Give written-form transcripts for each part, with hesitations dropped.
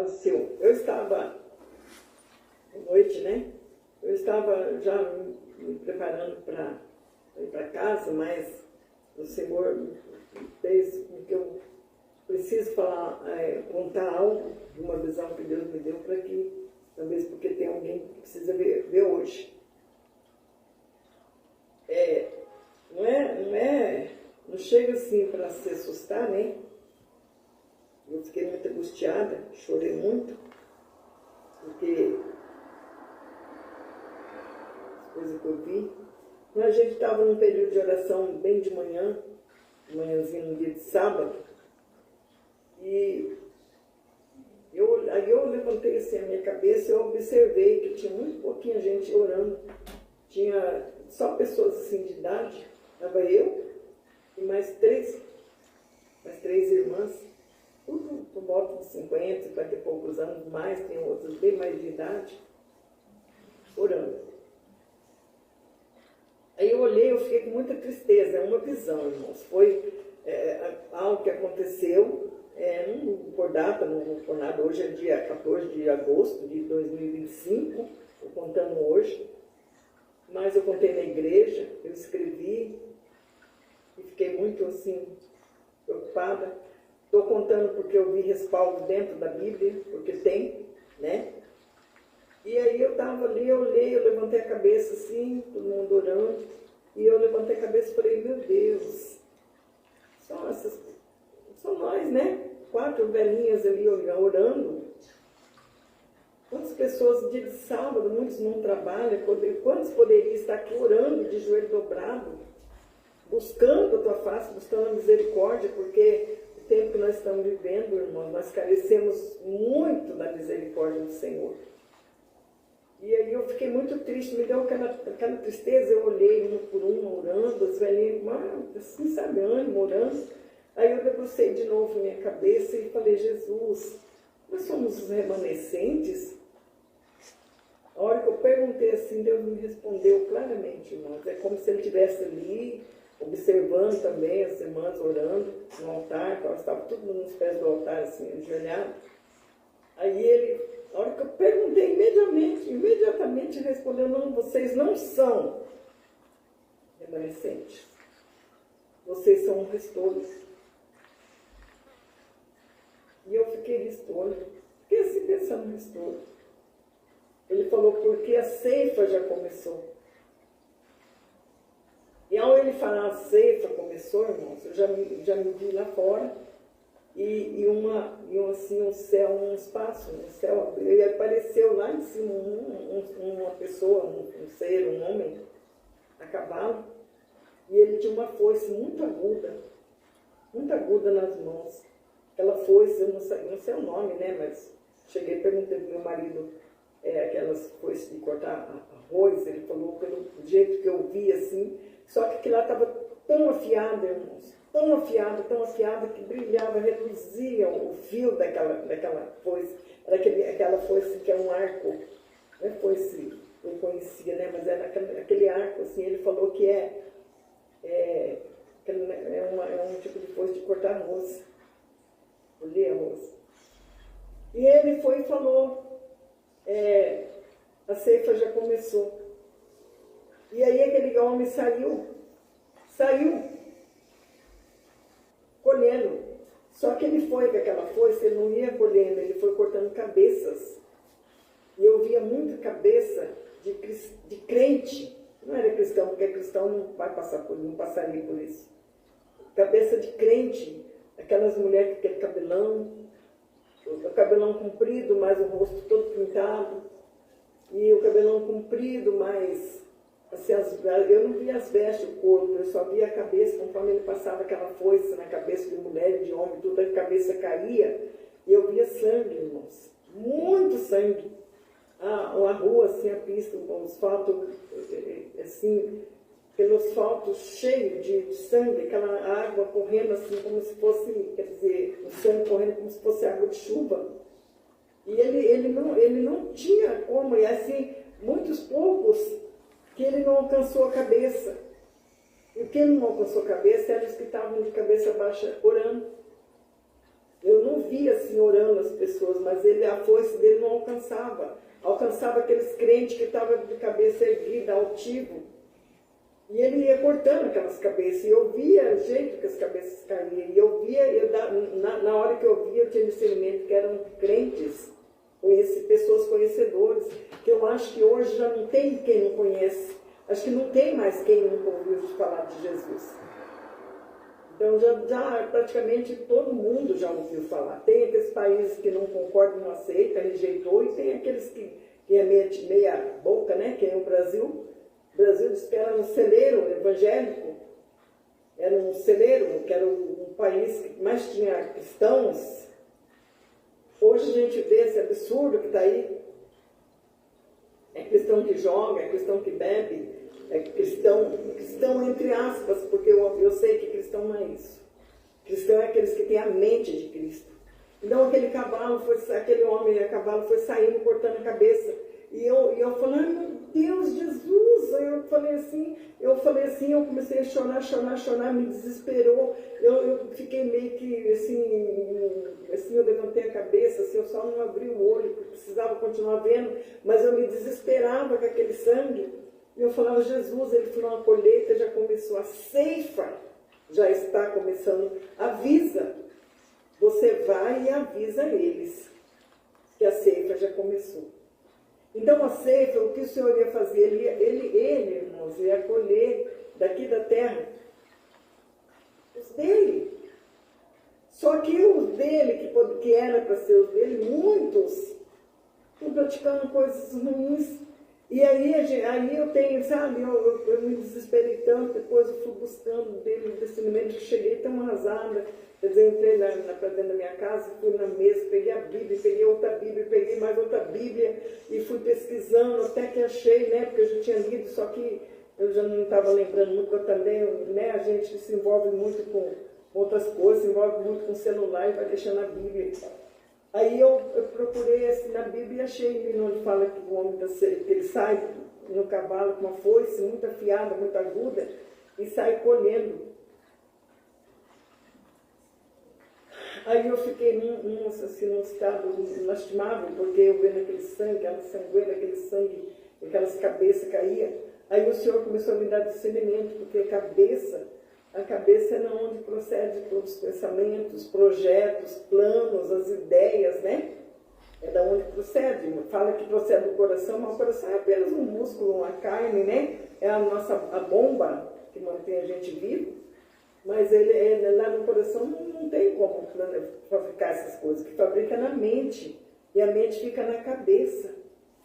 faleceu. Eu estava, à noite, né? Eu estava já me preparando para ir para casa, mas o Senhor fez com que eu preciso falar, contar algo de uma visão que Deus me deu para que, talvez porque tem alguém que precisa ver hoje. Não chega assim para se assustar, né? Eu fiquei muito angustiada, chorei muito, porque as coisas que eu vi. Mas a gente estava num período de oração bem de manhãzinho, no dia de sábado, e aí eu levantei assim a minha cabeça e eu observei que tinha muito pouquinha gente orando. Tinha só pessoas assim de idade, estava eu e mais três irmãs, tudo por volta de 50 e poucos anos mais, tem outras bem mais de idade, orando. Aí eu olhei, eu fiquei com muita tristeza, é uma visão, irmãos. Foi algo que aconteceu, não por data, não por nada. Hoje é dia 14 de agosto de 2025, estou contando hoje. Mas eu contei na igreja, eu escrevi e fiquei muito assim, preocupada. Estou contando porque eu vi respaldo dentro da Bíblia, porque tem, né? E aí eu estava ali, eu olhei, eu levantei a cabeça assim, todo mundo orando, e eu levantei a cabeça e falei, meu Deus, são nós, né? 4 velhinhas ali orando. Quantas pessoas no dia de sábado, muitos não trabalham, quantos poderiam estar aqui orando de joelho dobrado, buscando a tua face, buscando a misericórdia, porque o tempo que nós estamos vivendo, irmãos, nós carecemos muito da misericórdia do Senhor. E aí eu fiquei muito triste, me deu aquela tristeza, eu olhei um por um orando, as velhinhas, assim, sabe, ânimo, orando. Aí eu debrucei de novo minha cabeça e falei, Jesus, nós somos os remanescentes? A hora que eu perguntei assim, Deus me respondeu claramente, irmãos. É como se Ele estivesse ali, observando também as irmãs orando no altar, elas estavam tudo nos pés do altar, assim, ajoelhados. Aí Ele, a hora que eu perguntei, imediatamente respondeu, não, vocês não são remanescentes. Vocês são um restolho. E eu fiquei restolho. Fiquei assim pensando no restolho. Ele falou, porque a ceifa já começou. E ao ele falar a ceifa começou, irmãos, eu já me vi lá fora. E assim, um céu, um espaço, um céu. E apareceu lá em cima uma pessoa, um ser, um homem, a cavalo. E ele tinha uma foice muito aguda nas mãos. Aquela foice, eu não sei o nome, né? Mas cheguei e perguntei para o meu marido, aquelas foices de cortar arroz, ele falou, pelo jeito que eu vi assim, só que aquilo lá estava tão afiado, irmãos, tão afiado, que brilhava, reluzia o fio daquela foice. Era aquela foice que é um arco, não é foice, eu conhecia, né? Mas era aquele arco, assim, ele falou que é um tipo de foice de cortar arroz, colher arroz. E ele foi e falou, a ceifa já começou. E aí aquele homem saiu colhendo. Só que ele foi com aquela foice, ele não ia colhendo, ele foi cortando cabeças. E eu via muita cabeça de crente. Não era cristão, porque cristão não passaria por isso. Cabeça de crente, aquelas mulheres com aquele cabelão, o cabelão comprido, mas o rosto todo pintado. E o cabelão comprido, mas assim, eu não via as vestes, o corpo, eu só via a cabeça, conforme ele passava aquela foice na cabeça de mulher e de homem, tudo, a cabeça caía, e eu via sangue, irmãos, muito sangue. A rua, assim, a pista, o asfalto, assim, pelo asfalto cheio de sangue, aquela água correndo assim, como se fosse, quer dizer, o sangue correndo como se fosse água de chuva. E ele não tinha como, e assim, muitos poucos que ele não alcançou a cabeça. E o que ele não alcançou a cabeça eram os que estavam de cabeça baixa orando. Eu não vi via assim orando as pessoas, mas a foice dele não alcançava. Alcançava aqueles crentes que estavam de cabeça erguida, altivo. E ele ia cortando aquelas cabeças, e eu via o jeito que as cabeças caíam. E eu via, na hora que eu via, eu tinha discernimento que eram crentes, pessoas conhecedoras, que eu acho que hoje já não tem quem não conhece. Acho que não tem mais quem nunca ouviu falar de Jesus. Então já praticamente todo mundo já ouviu falar. Tem aqueles países que não concordam, não aceitam, rejeitou, e tem aqueles que é meia boca, né? Que é o Brasil. O Brasil diz que era um celeiro evangélico, era um celeiro, que era um país que mais tinha cristãos. Hoje a gente vê esse absurdo que está aí. É cristão que joga, é cristão que bebe, é cristão entre aspas, porque eu sei que cristão não é isso. Cristão é aqueles que têm a mente de Cristo. Então aquele homem a cavalo foi saindo, cortando a cabeça. E eu falando, meu Deus, Jesus! Eu falei assim, eu comecei a chorar, me desesperou. Eu fiquei meio que assim, eu levantei a cabeça, assim, eu só não abri o olho, porque precisava continuar vendo, mas eu me desesperava com aquele sangue. E eu falava, Jesus, ele falou, a colheita já começou, a ceifa já está começando. Avisa, você vai e avisa eles que a ceifa já começou. Então a ceifa, o que o Senhor ia fazer? Ele, irmãos, ia colher daqui da terra os dele. Só que os dele, que era para ser os dele, muitos estão praticando coisas ruins. E aí eu tenho, sabe, eu me desesperei tanto, depois eu fui buscando dele um discernimento, cheguei tão arrasada. Quer dizer, entrei para dentro da minha casa, fui na mesa, peguei a Bíblia, peguei outra Bíblia, peguei mais outra Bíblia e fui pesquisando até que achei, né, porque eu já tinha lido, só que eu já não estava lembrando muito, porque eu também, né, a gente se envolve muito com outras coisas, se envolve muito com o celular e vai deixando a Bíblia. Aí eu procurei assim na Bíblia e achei onde fala que o homem que ele sai no cavalo com uma foice muito afiada, muito aguda, e sai colhendo. Aí eu fiquei num estado lastimável, porque eu vendo aquele sangue, aquela sangueira, aquele sangue, aquelas cabeças caíam. Aí o Senhor começou a me dar discernimento, porque a cabeça é onde procede todos os pensamentos, projetos, planos, as ideias, né? É da onde procede. Fala que procede do coração, mas o coração é apenas um músculo, uma carne, né? É a bomba que mantém a gente vivo. Mas lá no coração não tem como fabricar essas coisas. O que fabrica é na mente. E a mente fica na cabeça.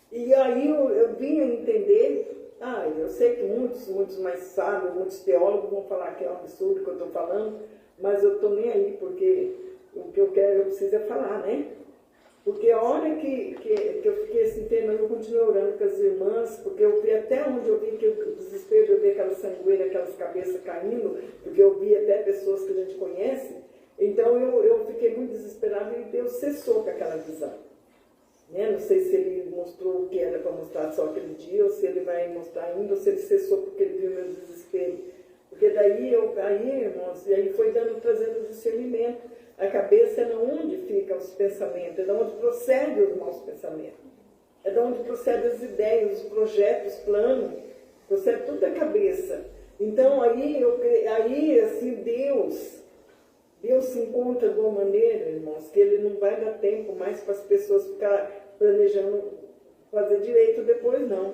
E aí eu vim a entender. Eu sei que muitos mais sábios, muitos teólogos vão falar que é um absurdo que eu estou falando, mas eu estou nem aí, porque o que eu quero, eu preciso falar, né? Porque a hora que eu fiquei assim, eu continuei orando com as irmãs, porque eu vi até onde eu vi que o desespero, eu vi aquela sangueira, aquelas cabeças caindo, porque eu vi até pessoas que a gente conhece, então eu fiquei muito desesperada e Deus cessou com aquela visão. Né? Não sei se ele mostrou o que era para mostrar só aquele dia, ou se ele vai mostrar ainda, ou se ele cessou porque ele viu meu desespero. Porque daí irmãos, e aí foi trazendo discernimento. A cabeça é onde ficam os pensamentos, é de onde procedem os maus pensamentos. É de onde procedem as ideias, os projetos, os planos. Procede tudo da cabeça. Então assim, Deus se encontra de uma maneira, irmãos, que ele não vai dar tempo mais para as pessoas ficar planejando fazer direito depois, não.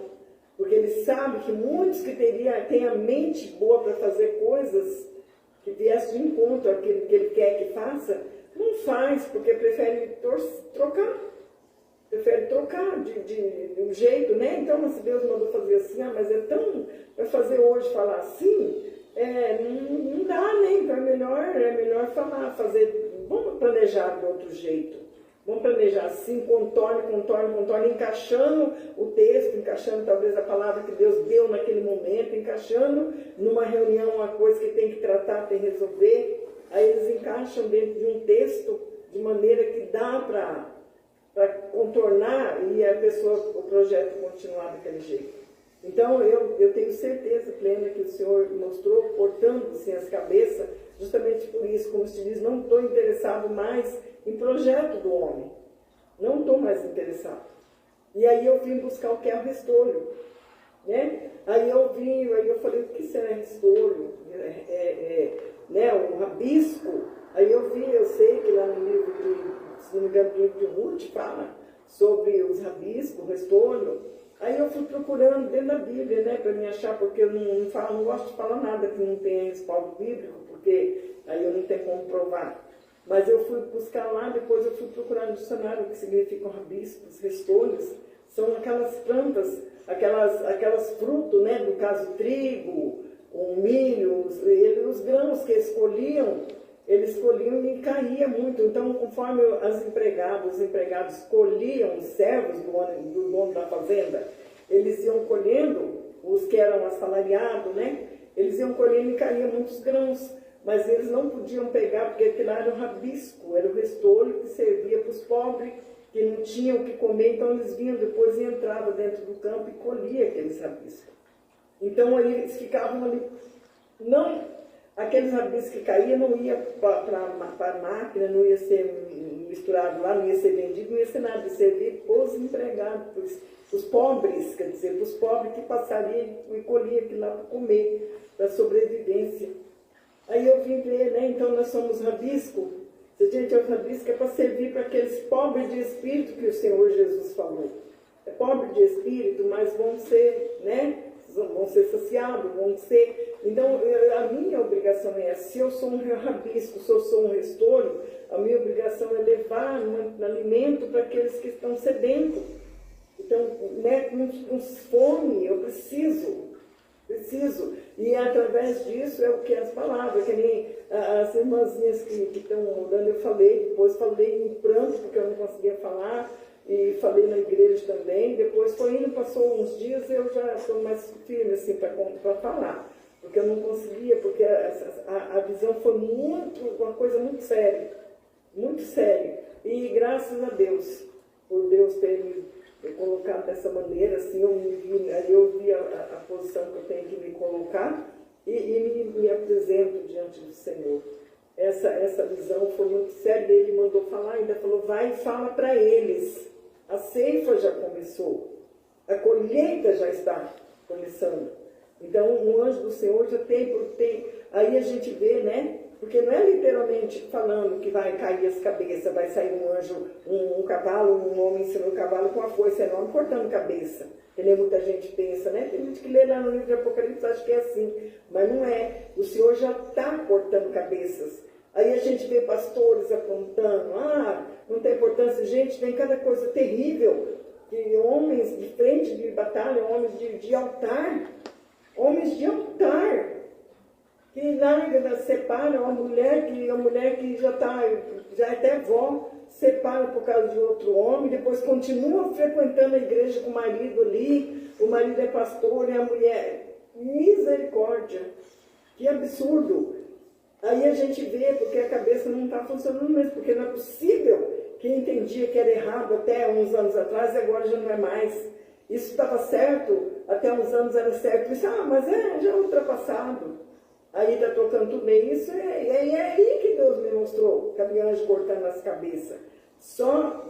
Porque ele sabe que muitos que têm a mente boa para fazer coisas que viesse de encontro àquilo que ele quer que faça, não faz, porque prefere trocar. Prefere trocar de um jeito, né? Então, se Deus mandou fazer assim, mas é tão... Para fazer hoje, falar assim... não dá, né? Então é melhor fazer, vamos planejar de outro jeito. Vamos planejar assim, contorne, encaixando o texto, encaixando talvez a palavra que Deus deu naquele momento, encaixando numa reunião uma coisa que tem que tratar, tem que resolver. Aí eles encaixam dentro de um texto de maneira que dá para contornar e o projeto continuar daquele jeito. Então, eu tenho certeza plena que o Senhor mostrou, cortando assim as cabeças, justamente por isso, como se diz, não estou interessado mais em projeto do homem. Não estou mais interessado. E aí eu vim buscar o que é o restolho. Né? Aí eu falei, o que será restolho? Né? O rabisco. Aí eu sei que lá no livro se não me engano, do livro de Ruth fala sobre os rabiscos, o restolho. Aí eu fui procurando dentro da Bíblia, né, para me achar, porque eu não gosto de falar nada que não tenha respaldo bíblico, porque aí eu não tenho como provar. Mas eu fui buscar lá, depois eu fui procurar no dicionário o que significam rabiscos, restolhos. São aquelas plantas, aquelas frutos, né, no caso trigo, o milho, os grãos que eles colhiam e caía muito. Então, conforme os empregados colhiam, os servos do dono da fazenda, eles iam colhendo, os que eram assalariados, né? Eles iam colhendo e caíam muitos grãos, mas eles não podiam pegar, porque aquilo era o rabisco, era o restolho que servia para os pobres, que não tinham o que comer, então eles vinham depois e entravam dentro do campo e colhiam aqueles rabiscos. Então, aí eles ficavam ali, aqueles rabiscos que caíam não ia para a máquina, não ia ser misturado lá, não ia ser vendido, não ia ser nada, ia servir para os empregados, para os pobres, quer dizer, para os pobres que passariam e colhiam aquilo lá para comer, para sobrevivência. Aí eu vim ver, né, então nós somos rabisco. Se a gente é o rabisco, é para servir para aqueles pobres de espírito que o Senhor Jesus falou. É pobre de espírito, mas vão ser, né? Vão ser saciados, vão ser... Então, a minha obrigação é essa. Se eu sou um rabisco, se eu sou um restolho, a minha obrigação é levar um alimento para aqueles que estão sedentos. Então, né, com fome, eu preciso. E através disso é o que as palavras, que nem as irmãzinhas que estão orando, eu falei, depois falei em pranto, porque eu não conseguia falar, e falei na igreja também, depois foi indo, passou uns dias, eu já estou mais firme assim para falar, porque eu não conseguia, porque a visão foi uma coisa muito séria, e graças a Deus, por Deus ter me colocado dessa maneira, assim, eu vi a posição que eu tenho que me colocar, e me apresento diante do Senhor. Essa visão foi muito séria, ele mandou falar, ainda falou, vai e fala para eles. A ceifa já começou, a colheita já está começando. Então, um anjo do Senhor já tem. Aí a gente vê, né? Porque não é literalmente falando que vai cair as cabeças, vai sair um anjo, um cavalo, um homem ensinando o cavalo com a foice enorme, cortando cabeça. Que nem muita gente pensa, né? Tem gente que lê lá no livro de Apocalipse, acha que é assim. Mas não é. O Senhor já está cortando cabeças. Aí a gente vê pastores apontando, não tem importância. Gente, tem cada coisa terrível. Que homens de frente de batalha, homens de altar. Homens de altar. Que larga, separa a mulher que já é até vó, separa por causa de outro homem, depois continua frequentando a igreja com o marido ali, o marido é pastor e a mulher. Misericórdia! Que absurdo! Aí a gente vê, porque a cabeça não está funcionando mesmo, porque não é possível. Quem entendia que era errado até uns anos atrás, agora já não é mais. Isso estava certo, até uns anos era certo. Isso, mas já é ultrapassado. Aí está tocando tudo bem. Isso é aí que Deus me mostrou, caminhão cortando as cabeças. Só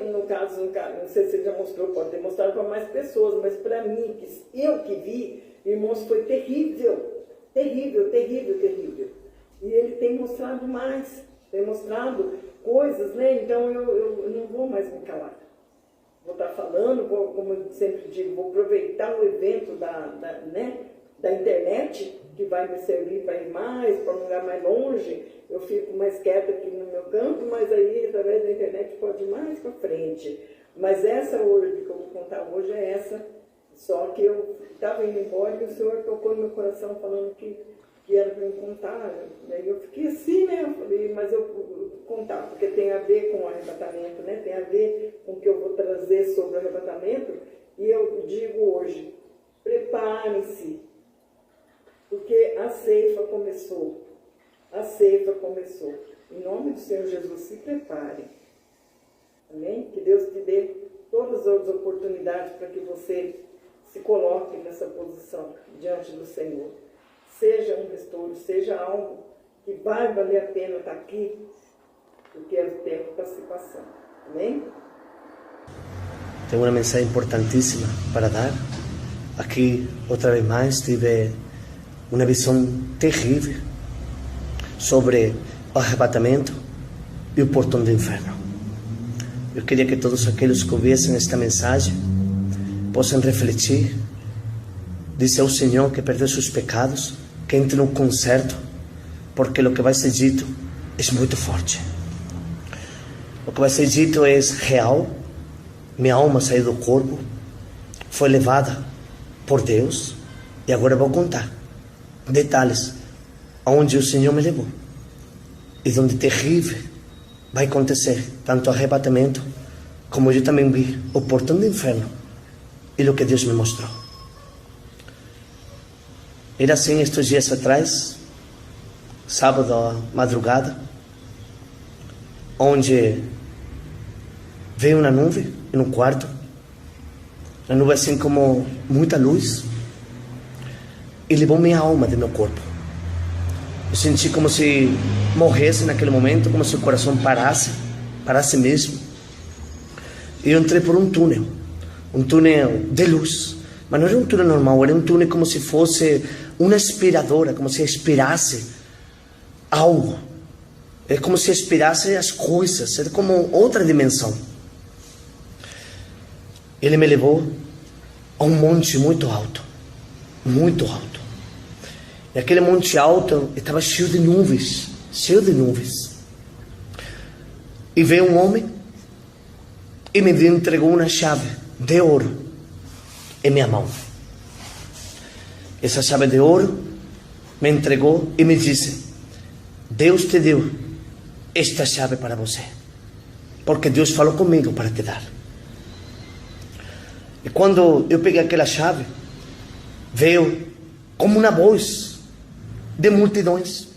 no caso, não sei se ele já mostrou, pode ter mostrado para mais pessoas, mas para mim, eu que vi, irmãos, foi terrível. Terrível. E ele tem mostrado mais, tem mostrado coisas, né? Então eu não vou mais me calar. Vou estar falando, como eu sempre digo, vou aproveitar o evento da internet, que vai me servir para ir mais, para um lugar mais longe. Eu fico mais quieta aqui no meu campo, mas aí, através da internet, pode ir mais para frente. Mas essa hoje, que eu vou contar hoje, é essa. Só que eu estava indo embora e o Senhor tocou no meu coração falando que era para eu contar. Aí eu fiquei assim, né? Eu falei, mas eu vou contar, porque tem a ver com o arrebatamento, né? Tem a ver com o que eu vou trazer sobre o arrebatamento. E eu digo hoje, preparem-se, porque a ceifa começou. A ceifa começou. Em nome do Senhor Jesus, se preparem. Amém? Que Deus te dê todas as oportunidades para que você se coloque nessa posição diante do Senhor. Seja um restolho, seja algo que vai valer a pena estar aqui, porque era o tempo para se passar. Amém? Tenho uma mensagem importantíssima para dar. Aqui, outra vez mais, tive uma visão terrível sobre o arrebatamento e o portão do inferno. Eu queria que todos aqueles que ouvissem esta mensagem possam refletir, dizer ao Senhor que perdeu seus pecados, que entre no conserto, porque o que vai ser dito é muito forte. O que vai ser dito é real. Minha alma saiu do corpo, foi levada por Deus, e agora vou contar detalhes aonde o Senhor me levou e onde terrível vai acontecer tanto o arrebatamento, como eu também vi o portão do inferno e o que Deus me mostrou. Era assim estes dias atrás, sábado à madrugada, onde veio uma nuvem no quarto, uma nuvem assim como muita luz, e levou minha alma do meu corpo. Eu senti como se morresse naquele momento, como se o coração parasse mesmo. E eu entrei por um túnel de luz, mas não era um túnel normal, era um túnel como se fosse uma aspiradora, como se aspirasse algo. É como se aspirasse as coisas, era como outra dimensão. Ele me levou a um monte muito alto, muito alto. E aquele monte alto estava cheio de nuvens. E veio um homem e me entregou uma chave de ouro em minha mão. Essa chave de ouro me entregou e me disse: Deus te deu esta chave para você, porque Deus falou comigo para te dar. E quando eu peguei aquela chave, veio como uma voz de multidões.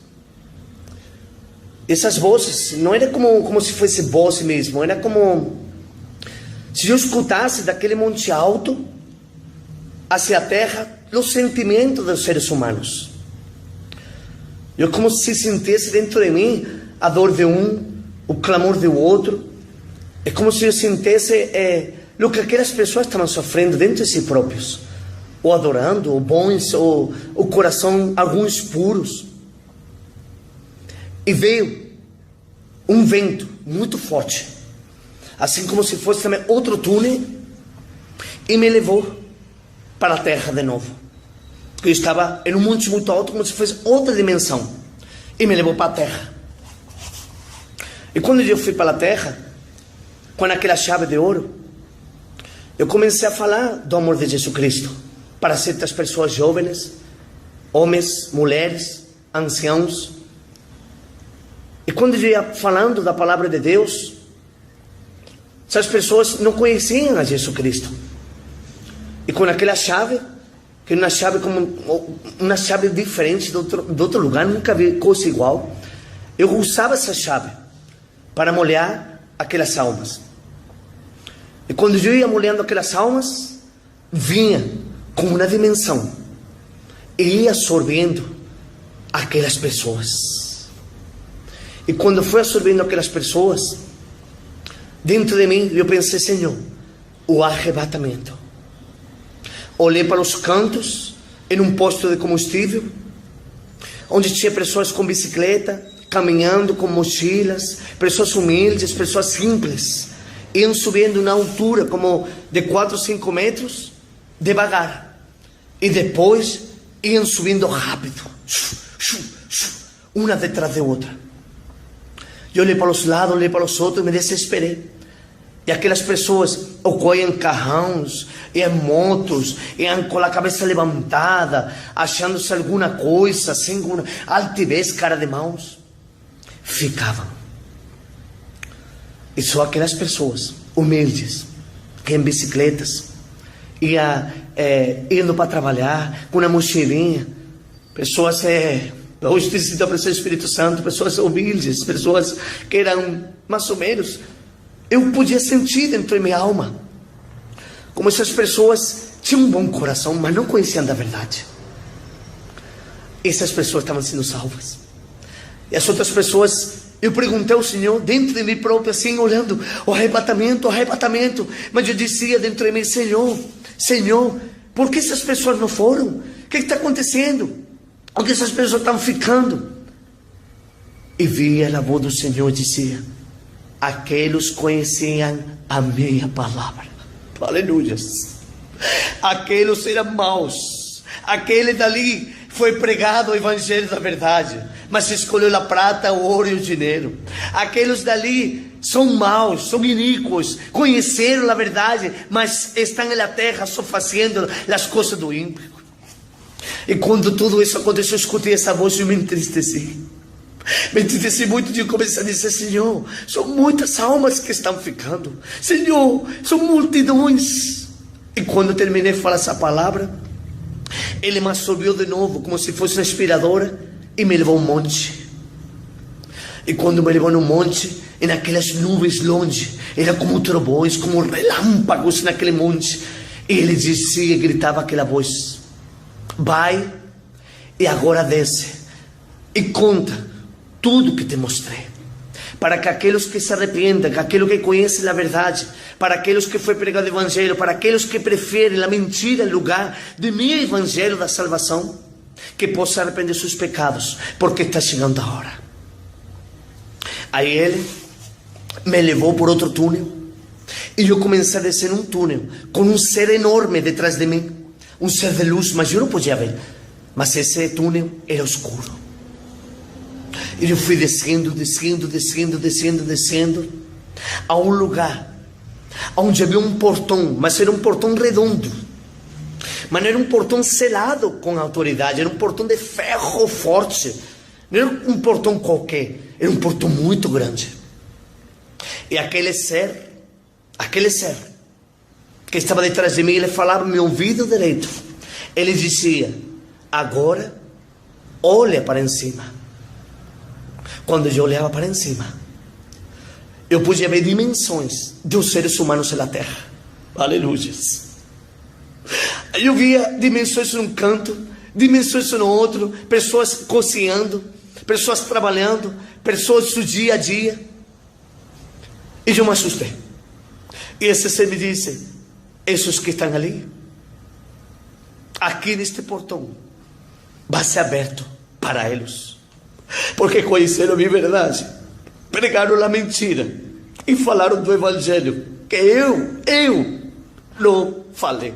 Essas vozes não era como se fosse voz mesmo, era como se eu escutasse daquele monte alto hacia a terra os sentimentos dos seres humanos. Eu como se sentisse dentro de mim a dor de um, o clamor do outro. É como se eu sentisse o que aquelas pessoas estavam sofrendo dentro de si próprios, ou adorando, ou bons, ou o coração, alguns puros. E veio um vento muito forte, assim como se fosse também outro túnel, e me levou para a terra de novo. Eu estava em um monte muito alto, como se fosse outra dimensão, e me levou para a terra. E quando eu fui para a terra, com aquela chave de ouro, eu comecei a falar do amor de Jesus Cristo para certas pessoas jovens, homens, mulheres, anciãos. E quando eu ia falando da palavra de Deus, essas pessoas não conheciam a Jesus Cristo. E com aquela chave, que era uma chave como uma chave diferente de outro lugar, nunca vi coisa igual, eu usava essa chave para molhar aquelas almas. E quando eu ia molhando aquelas almas, vinha como uma dimensão e ia absorvendo aquelas pessoas. E quando foi absorvendo aquelas pessoas, dentro de mim, eu pensei: Senhor, o arrebatamento. Olhei para os cantos, em um posto de combustível, onde tinha pessoas com bicicleta, caminhando com mochilas, pessoas humildes, pessoas simples, iam subindo na altura como de 4 ou 5 metros, devagar, e depois iam subindo rápido, uma detrás de outra. Eu olhei para os lados, olhei para os outros e me desesperei. E aquelas pessoas, ou correm em carrões, e em motos, e com a cabeça levantada, achando-se alguma coisa, sem alguma altivez, cara de maus, ficavam. E só aquelas pessoas humildes, que em bicicletas, indo para trabalhar, com uma mochilinha, pessoas, hoje necessita a presença do Espírito Santo, pessoas humildes, pessoas que eram mais ou menos, eu podia sentir dentro de minha alma, como essas pessoas tinham um bom coração, mas não conheciam da verdade. Essas pessoas estavam sendo salvas. E as outras pessoas Eu perguntei ao Senhor, dentro de mim próprio, assim, olhando, o arrebatamento. Mas eu dizia dentro de mim, Senhor, por que essas pessoas não foram? O que está acontecendo? Por que essas pessoas estão ficando? E via a voz do Senhor e dizia, aqueles conheciam a minha palavra. Aleluias. Aqueles eram maus. Aquele dali foi pregado o evangelho da verdade, mas escolheu a prata, o ouro e o dinheiro. Aqueles dali são maus, são iníquos, conheceram a verdade, mas estão na terra só fazendo as coisas do ímpio. E quando tudo isso aconteceu, eu escutei essa voz e me entristeci. Me entristeci muito de começar a dizer, Senhor, são muitas almas que estão ficando. Senhor, são multidões. E quando terminei de falar essa palavra, Ele me absorveu de novo, como se fosse uma aspiradora, e me levou a um monte. E quando me levou no monte, e naquelas nuvens longe, era como trovões, como relâmpagos naquele monte. E Ele dizia, gritava aquela voz, vai e agora desce e conta tudo que te mostrei, para que aqueles que se arrependam, aqueles que conhecem a verdade, para aqueles que foi pregado o evangelho, para aqueles que preferem a mentira em lugar de meu evangelho da salvação, que possam arrepender seus pecados, porque está chegando a hora. Aí Ele me levou por outro túnel, e eu comecei a descer num túnel, com um ser enorme detrás de mim, um ser de luz, mas eu não podia ver, mas esse túnel era escuro. E eu fui descendo, a um lugar onde havia um portão, mas era um portão redondo, mas não era um portão selado com autoridade, era um portão de ferro forte, não era um portão qualquer, era um portão muito grande. E aquele ser que estava detrás de mim, ele falava no meu ouvido direito, ele dizia, agora olha para cima. Quando eu olhava para em cima, eu podia ver dimensões dos seres humanos na terra. Aleluia. Eu via dimensões num canto, dimensões no outro, pessoas cozinhando, pessoas trabalhando, pessoas do dia a dia. E eu me assustei. E esse ser me disse, esses que estão ali, aqui neste portão, vai ser aberto para eles. Porque conheceram a minha verdade, pregaram a mentira e falaram do evangelho que eu não falei.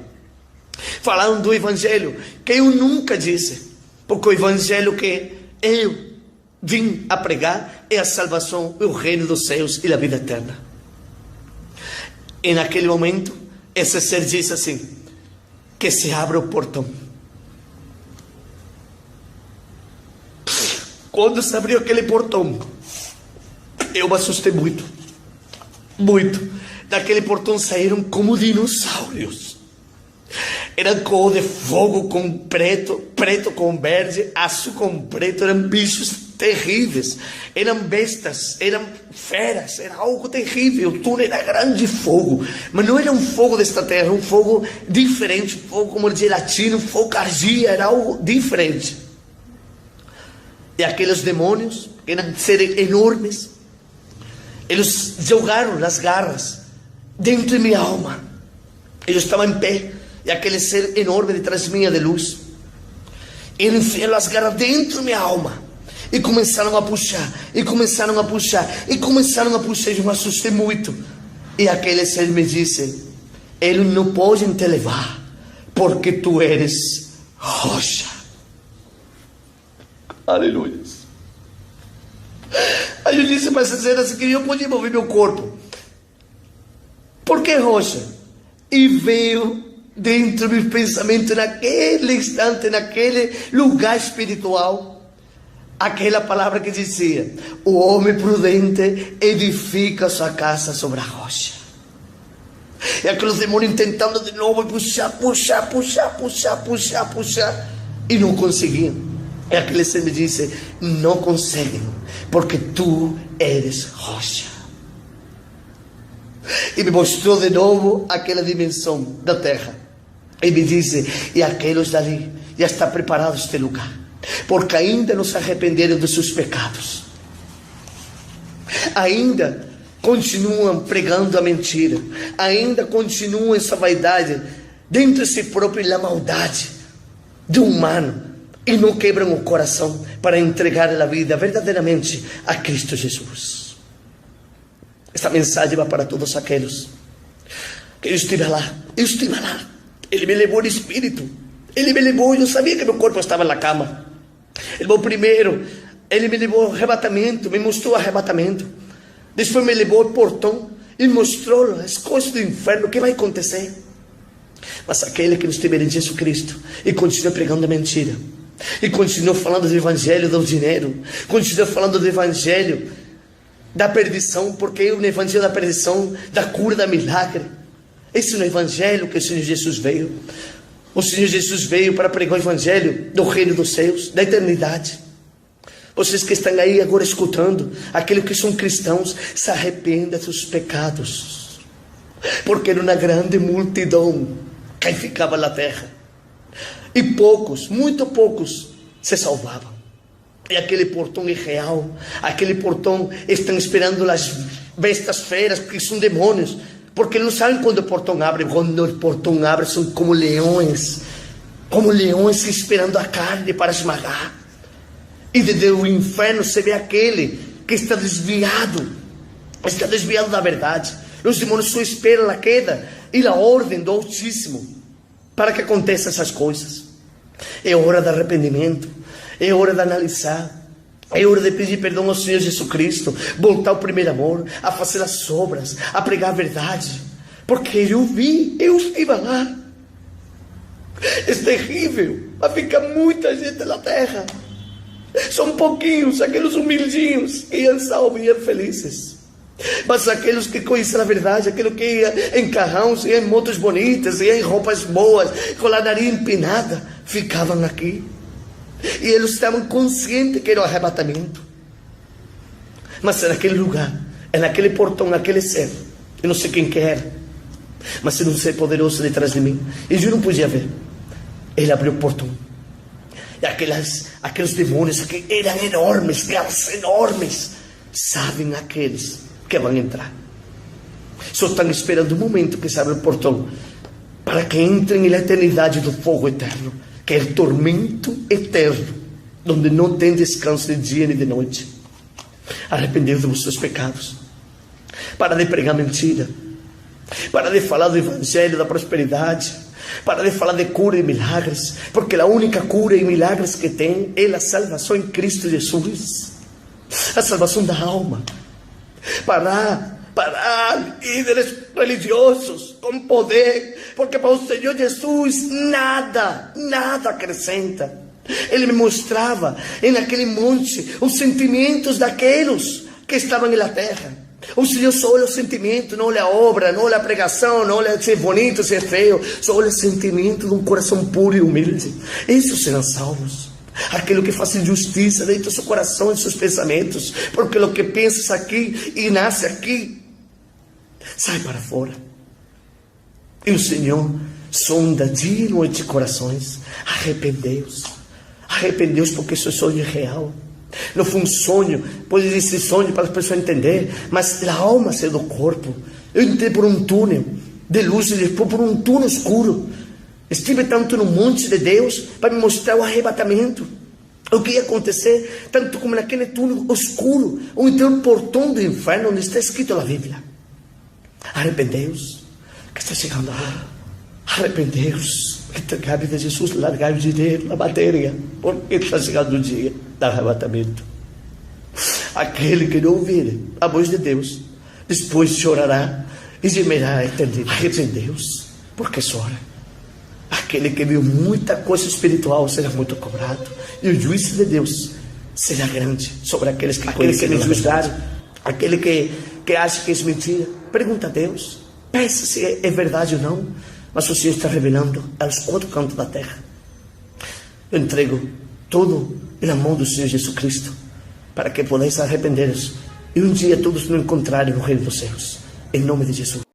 Falaram do evangelho que eu nunca disse, porque o evangelho que eu vim a pregar é a salvação, o reino dos céus e a vida eterna. E naquele momento, esse ser disse assim, que se abra o portão. Quando se abriu aquele portão, eu me assustei muito. Daquele portão saíram como dinossauros. Era cor de fogo com preto, preto com verde, azul com preto. Eram bichos terríveis, eram bestas, eram feras, era algo terrível. O túnel era grande fogo, mas não era um fogo desta terra, era um fogo diferente, um fogo como de gelatina, um fogo argia, era algo diferente. E aqueles demônios, que eram seres enormes, eles jogaram as garras dentro de minha alma. Eu estava em pé, e aquele ser enorme detrás de mim de luz, eles enfiaram as garras dentro de minha alma, e começaram a puxar, e começaram a puxar, e eu me assustei muito. E aquele ser me disse, eles não podem te levar, porque tu eres rocha. Aleluia. Aí eu disse, mas era assim que eu podia mover meu corpo. Por que rocha? E veio dentro do meu pensamento, naquele instante, naquele lugar espiritual, aquela palavra que dizia, o homem prudente edifica sua casa sobre a rocha. E aqueles demônios tentando de novo puxar, e não conseguiam. E aquele ser me disse, não conseguem, porque tu eres rocha. E me mostrou de novo aquela dimensão da terra. E me disse, e aqueles dali, já está preparado este lugar, porque ainda não se arrependeram dos seus pecados. ainda continuam pregando a mentira, ainda continuam essa vaidade dentro de si próprio e a maldade do humano, e não quebram o coração para entregar a vida verdadeiramente a Cristo Jesus. Esta mensagem vai para todos aqueles que eu estive lá, Ele me levou no Espírito, Ele me levou, eu sabia que meu corpo estava na cama. Ele levou primeiro, Ele me levou ao arrebatamento, me mostrou o arrebatamento. Depois me levou ao portão e mostrou as coisas do inferno, o que vai acontecer. Mas aquele que não estiver em Jesus Cristo e continua pregando a mentira, e continua falando do evangelho do dinheiro, continua falando do evangelho da perdição, porque é o evangelho da perdição, da cura, da milagre. Esse não é o evangelho que o Senhor Jesus veio. O Senhor Jesus veio para pregar o evangelho do reino dos céus, da eternidade. Vocês que estão aí agora escutando, aqueles que são cristãos, se arrependam dos pecados, porque era uma grande multidão que ficava na terra, e poucos, muito poucos, se salvavam. E aquele portão é real, aquele portão estão esperando as bestas feras, que são demônios, porque não sabem quando o portão abre. Quando o portão abre, são como leões esperando a carne para esmagar. E desde o inferno se vê aquele que está desviado da verdade. Os demônios só esperam a queda e a ordem do Altíssimo para que aconteçam essas coisas. É hora de arrependimento, é hora de analisar, é hora de pedir perdão ao Senhor Jesus Cristo, voltar ao primeiro amor, a fazer as obras, a pregar a verdade, porque eu estive lá. É terrível, vai ficar muita gente na terra. São pouquinhos, aqueles humildinhos que iam salvos e iam felizes. Mas aqueles que conhecem a verdade, aqueles que iam em carrões, iam em motos bonitas, iam em roupas boas, com a nariz empinada, ficavam aqui. E eles estavam conscientes que era o arrebatamento. Mas é naquele lugar, é naquele portão, naquele ser. Eu não sei quem que era, mas era um ser poderoso detrás de mim, e eu não podia ver. Ele abriu o portão. E aqueles demônios que eram enormes, gatos enormes, sabem aqueles que vão entrar. Só estão esperando o momento que se abre o portão, para que entrem na eternidade do fogo eterno, que é o tormento eterno, onde não tem descanso de dia nem de noite. Arrependeu dos seus pecados. Para de pregar mentira. Para de falar do evangelho da prosperidade. Para de falar de cura e milagres, porque a única cura e milagres que tem é a salvação em Cristo Jesus, a salvação da alma. Parar líderes religiosos com poder, porque para o Senhor Jesus nada acrescenta. Ele me mostrava naquele monte os sentimentos daqueles que estavam na terra. O Senhor só olha o sentimento, não olha a obra, não olha a pregação, não olha se é bonito, se é feio, só olha o sentimento de um coração puro e humilde. Esses serão salvos. Aquele que faz justiça dentro do seu coração e seus pensamentos, porque o que pensas aqui e nasce aqui, sai para fora. E o Senhor sonda dia e noite corações. Arrependeu-os, porque seu sonho é real. Não foi um sonho, pode dizer sonho para as pessoas entenderem, mas a alma saiu do corpo. Eu entrei por um túnel de luz e depois por um túnel escuro. Estive tanto no monte de Deus para me mostrar o arrebatamento, o que ia acontecer, tanto como naquele túnel escuro, ou então o portão do inferno, onde está escrito na Bíblia. Arrependeu-os, que está chegando a hora. Arrependeu-os, entregar a vida de Jesus, largar o dinheiro, a matéria, porque está chegando o dia do arrebatamento. Aquele que não ouvir a voz de Deus, depois chorará e gemerá a eternidade. Arrependeu-os, porque chora. Aquele que viu muita coisa espiritual será muito cobrado, e o juízo de Deus será grande sobre aqueles que conhecem a verdade. Aquele que acha que é mentira, pergunta a Deus, pensa se é verdade ou não, mas o Senhor está revelando aos quatro cantos da terra. Eu entrego tudo na mão do Senhor Jesus Cristo, para que possais arrepender-vos e um dia todos nos encontrarem no reino dos céus, em nome de Jesus.